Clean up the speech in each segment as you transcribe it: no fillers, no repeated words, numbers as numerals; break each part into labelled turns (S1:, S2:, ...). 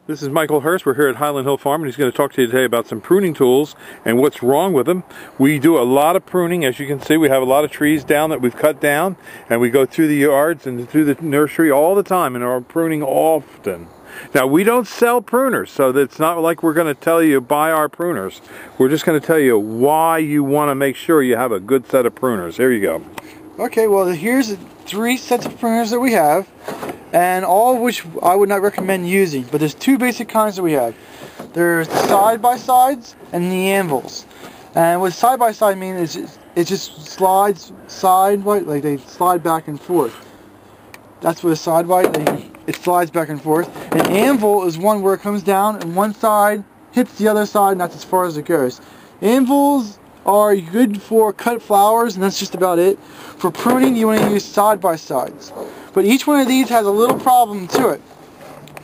S1: This is Michael Hurst. We're here at Highland Hill Farm, and he's going to talk to you today about some pruning tools and what's wrong with them. We do a lot of pruning. As you can see, we have a lot of trees down that we've cut down, and we go through the yards and through the nursery all the time and are pruning often. Now, we don't sell pruners, so it's not like we're going to tell you buy our pruners. We're just going to tell you why you want to make sure you have a good set of pruners. Here you go.
S2: Okay, well, here's 3 sets of pruners that we have, and all of which I would not recommend using. But there's 2 basic kinds that we have. There's the side-by-sides and the anvils. And what side-by-side means is it just slides sideways, like they slide back and forth. That's what a side-by, it slides back and forth. An anvil is one where it comes down and one side hits the other side, and that's as far as it goes. Anvils are good for cut flowers, and that's just about it. For pruning, you want to use side-by-sides. But each one of these has a little problem to it.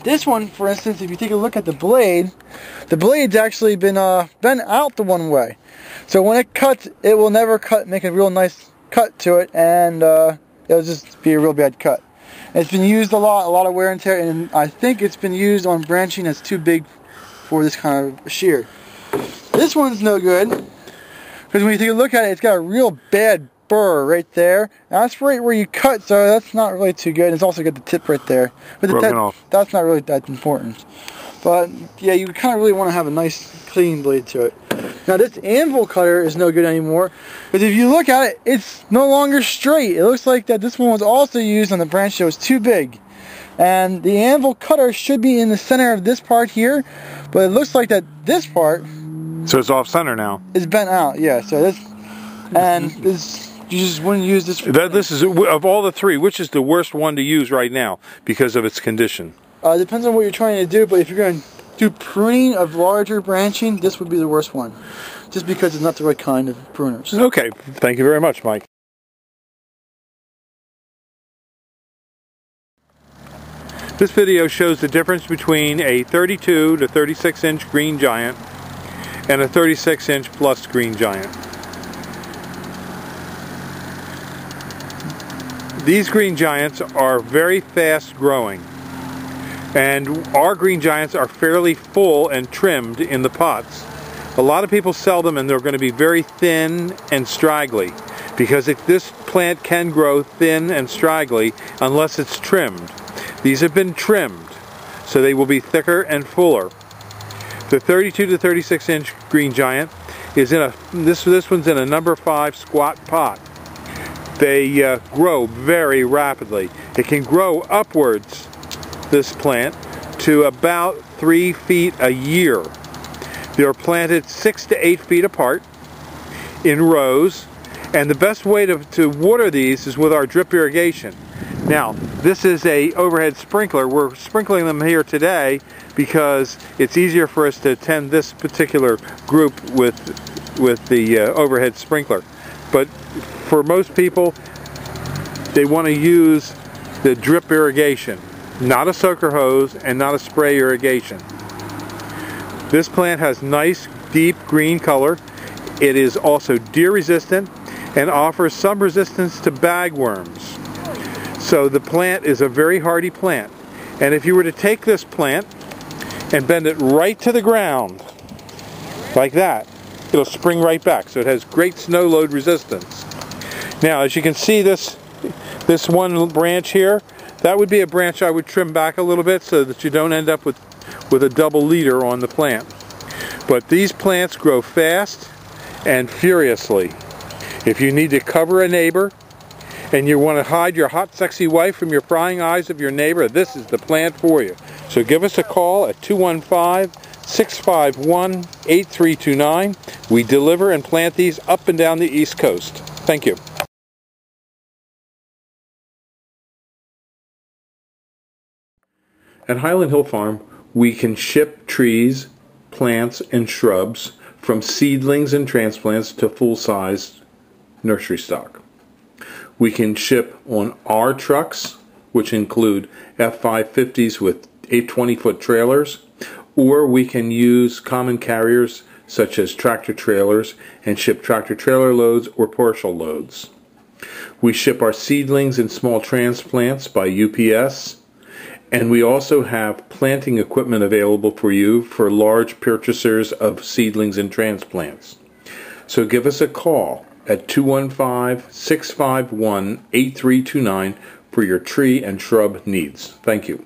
S2: This one, for instance, if you take a look at the blade's actually been bent out the one way. So when it cuts, it will never make a real nice cut to it, and it'll just be a real bad cut. It's been used a lot of wear and tear, and I think it's been used on branching that's too big for this kind of shear. This one's no good, because when you take a look at it, it's got a real bad burr right there. And that's right where you cut, so that's not really too good. It's also got the tip right there, but that's not really that important. But yeah, you kind of really want to have a nice clean blade to it. Now this anvil cutter is no good anymore, because if you look at it, it's no longer straight. It looks like that this one was also used on the branch that was too big. And the anvil cutter should be in the center of this part here, but it looks like that this part,
S1: so it's off center now,
S2: is bent out. Yeah, so this, and this, you just wouldn't use this.
S1: This is, of all the 3, which is the worst one to use right now because of its condition?
S2: It depends on what you're trying to do, but if you're going to do pruning of larger branching, this would be the worst one, just because it's not the right kind of pruners.
S1: Okay, thank you very much, Mike. This video shows the difference between a 32 to 36 inch Green Giant and a 36 inch plus Green Giant. These Green Giants are very fast growing, and our Green Giants are fairly full and trimmed in the pots. A lot of people sell them and they're going to be very thin and straggly, because this plant can grow thin and straggly unless it's trimmed. These have been trimmed, so they will be thicker and fuller. The 32 to 36 inch Green Giant is in this one's in a number 5 squat pot. They grow very rapidly. It can grow upwards, this plant, to about 3 feet a year. They are planted 6 to 8 feet apart in rows, and the best way to water these is with our drip irrigation. Now, this is a overhead sprinkler. We're sprinkling them here today because it's easier for us to attend this particular group with the overhead sprinkler. But for most people, they want to use the drip irrigation, not a soaker hose and not a spray irrigation. This plant has nice deep green color. It is also deer resistant and offers some resistance to bagworms. So the plant is a very hardy plant. And if you were to take this plant and bend it right to the ground, like that, it'll spring right back. So it has great snow load resistance. Now, as you can see, this one branch here, that would be a branch I would trim back a little bit so that you don't end up with a double leader on the plant. But these plants grow fast and furiously. If you need to cover a neighbor and you want to hide your hot, sexy wife from your prying eyes of your neighbor, this is the plant for you. So give us a call at 215-651-8329. We deliver and plant these up and down the East Coast. Thank you. At Highland Hill Farm, we can ship trees, plants, and shrubs from seedlings and transplants to full-size nursery stock. We can ship on our trucks, which include F550s with 20-foot trailers, or we can use common carriers such as tractor trailers and ship tractor trailer loads or partial loads. We ship our seedlings and small transplants by UPS, And we also have planting equipment available for you for large purchasers of seedlings and transplants. So give us a call at 215-651-8329 for your tree and shrub needs. Thank you.